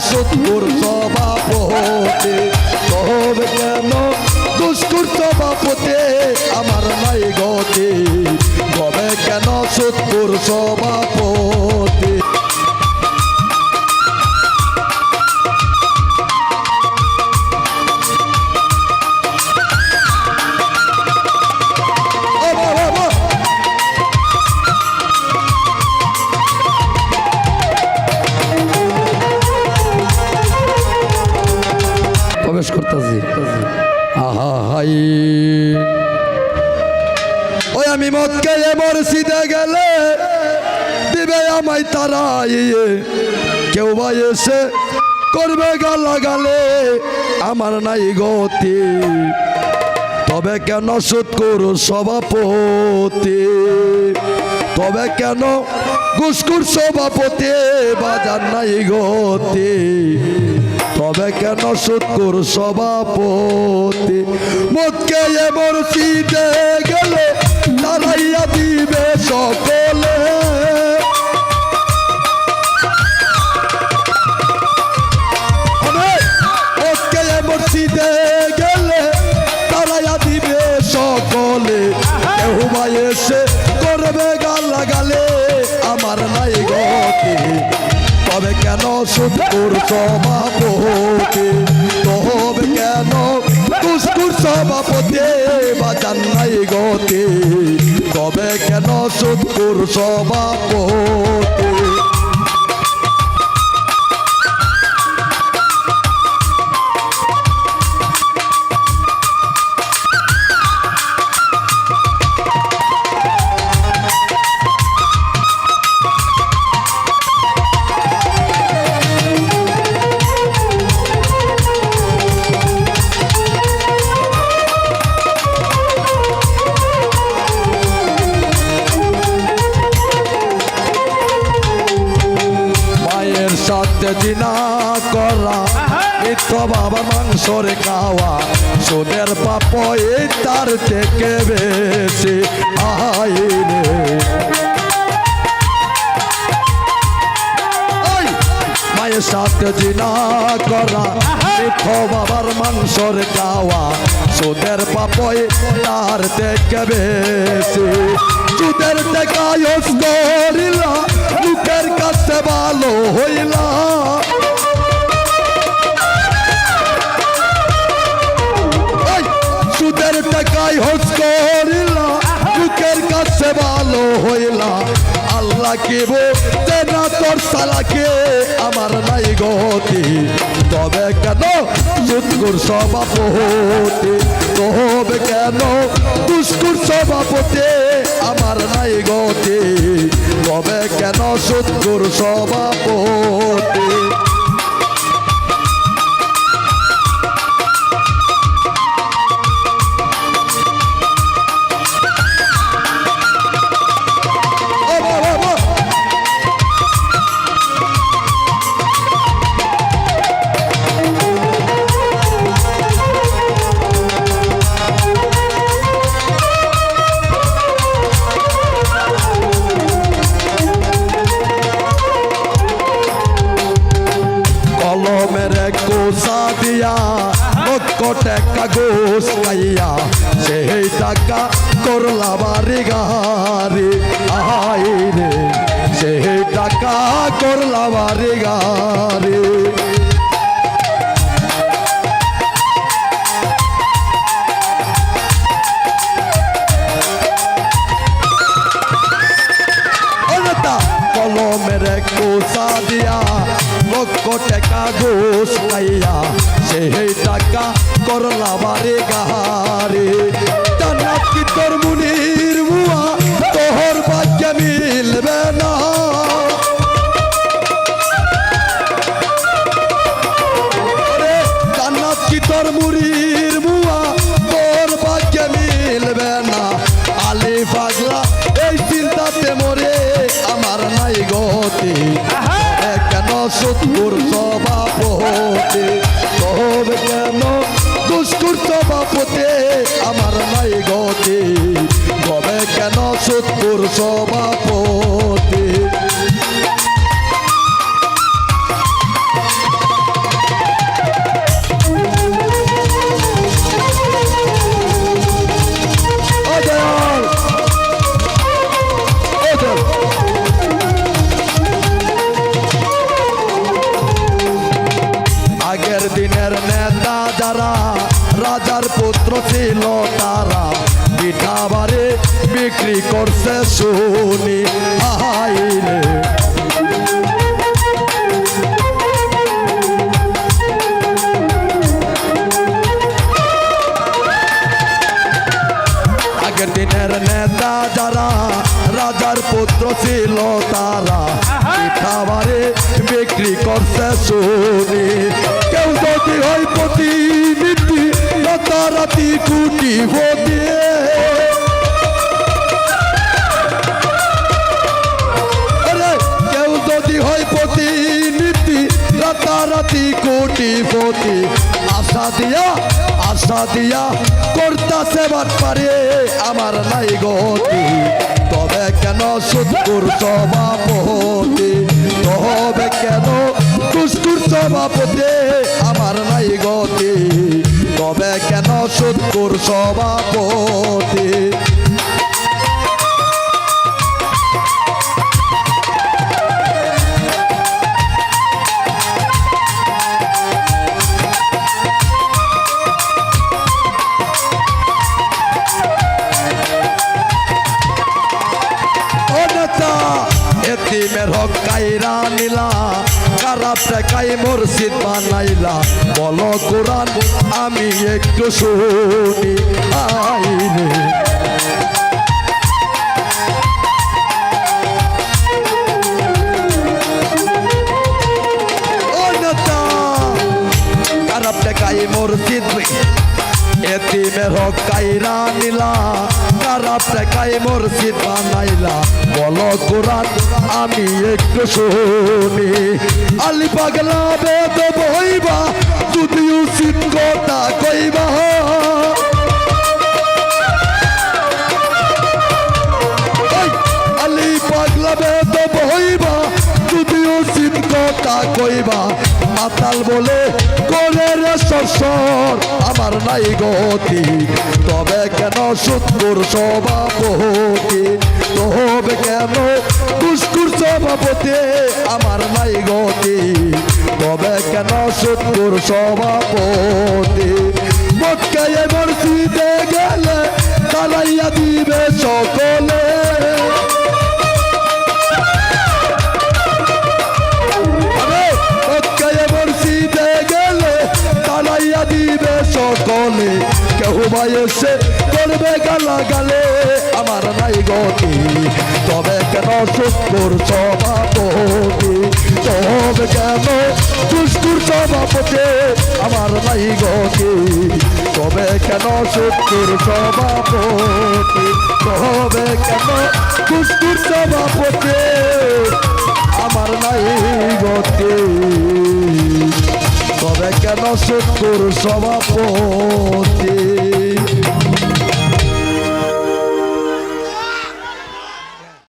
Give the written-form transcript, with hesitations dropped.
সুৎকুর সভাপতি, তবে কেন দুষ্কুর সভাপতি আমার নাই গতি, তবে কেন সুৎকুর সভাপতি। প্রবেশ করতেছি। আহা হাই ওই আমি মদকে মসজিদে গেলে দিবে আমায় তারাই, কেউ বা এসে করবে গালা গালে আমার নাই গতি, তবে কেন সুৎকুর সভাপতি, তবে কেন ঘুষখোর সভাপতি বাজার নাই গতি, তবে কেন সুৎকুর সভাপতি। মদকে মসজিদে গেলে তারাইয়া দিবে সকলে, মদকে মসজিদে গেলে তারাইয়া দিবে সকলে, কেউ বা এসে করবে গালা গালে আমার নাই গতি, তবে কেন সুৎকুর সভাপতি, তবে কেন দুষ্কুর সভাপতি বাজার নাই গতি, তবে কেন সুৎকুর সভাপতি। সাথে জিনা করা, মিথ্যা বাবা মাংসর খাওয়া, সুদের পাপ তার থেকে বেশি আইনে। মায়ের সাথে জিনা করা, মিথ্যা বাবার মাংসর খাওয়া, সুদের পাপ তার থেকে বেশি, সুদের টাকা ইউজ করিলা লোকের কাছে ভালো হইলা, সুদের টাকায় হোস করিলা লোকের কাছে ভালো হইলা, আল্লাহ কি বলতে না তোর সালাকে আমার নাই গতি, তবে কেন সুৎকুর সভাপতি, তবে কেন দুষ্কুর সভাপতি আমার নাই গতি, তবে কেন সুৎকুর সভাপতি। লক্ষ টাকা ঘুষ খাইয়া সেই টাকা করলা বাড়ি গাড়ি, আহাই রে সেই টাকা করলা বাড়ি গাড়ি। কলমের কোষা দিয়া লক্ষ টাকা ঘুষ খাইয়া সেই টাকা করলা বাড়ি গাড়ি, জান্নাত কি তোর মুনির বুয়া তোহর ভাগ্যে মিলবে না, জান্নাত কি তোর মুনির বুয়া তোর ভাগ্যে মিলবে না, আলি পাগলা এই চিন্তাতে মরে আমার নাই গতি, কেন সুৎকুর সভাপতি, তবে কেন দুষ্কুর সভাপতি আমার নাই গতি, তবে কেন সুৎকুর সভাপতি। পুত্র ছিল তারা পিঠা বারে বিক্রি করছে শুনি আইরে আগের দিনের নেতা যারা রাজার পুত্র ছিল তারা পিঠা বারে বিক্রি করছে শুনি কেউ যদি হয় প্রতিনিধি রাতারাতি কুটি ভোটে কেউ যদি হয় প্রতিনিধি রাতারাতি কোটি পতি আশা দিয়া করতাছে বাট পারে আমার নাই গতি তবে কেন সুদকুর সভাপতি তবে কেন দুষ্কুর সভাপতি আমার নাই গতি তবে কেন সুদকুর সভাপতি এতিমের হক কাইরা নিলা খারাপ টাকাই মসজিদ বানাইলা বলো কোরআন আমি একটু শুনি আইরে ও নেতা খারাপ টাকাই মসজিদ এতিমের হক কাইরা নিলা খারাপ টাকায় মসজিদ বানাইলা বলো কোরআন আমি একটু শুনি আলি পাগলা বেদ বইবা যদি উচিত কথা কইবা আলি পাগলা বেদ বইবা যদি উচিত কথা কইবা মাতাল বলে করে রে সরসর আমার নাই গতি তবে কেন সুদকুর সভাপতি তবে কেন দুষ্কুর সভাপতি আমার নাই গতি তবে কেন সুদকুর সভাপতি মক্কায় মসজিদে গেলে তালাইয়া দিবে সকলে দিবে সকলে কেউ এসে করবে গালা গালে আমার নাই গতি তবে কেন সুদকুর সভাপতি তবে কেন দুষ্কুর সভাপতি আমার নাই গতি তবে কেন সুদকুর সভাপতি তবে কেন দুষ্কুর সভাপতি আমার নাই গতি তবে কেন সুদকুর সভাপতি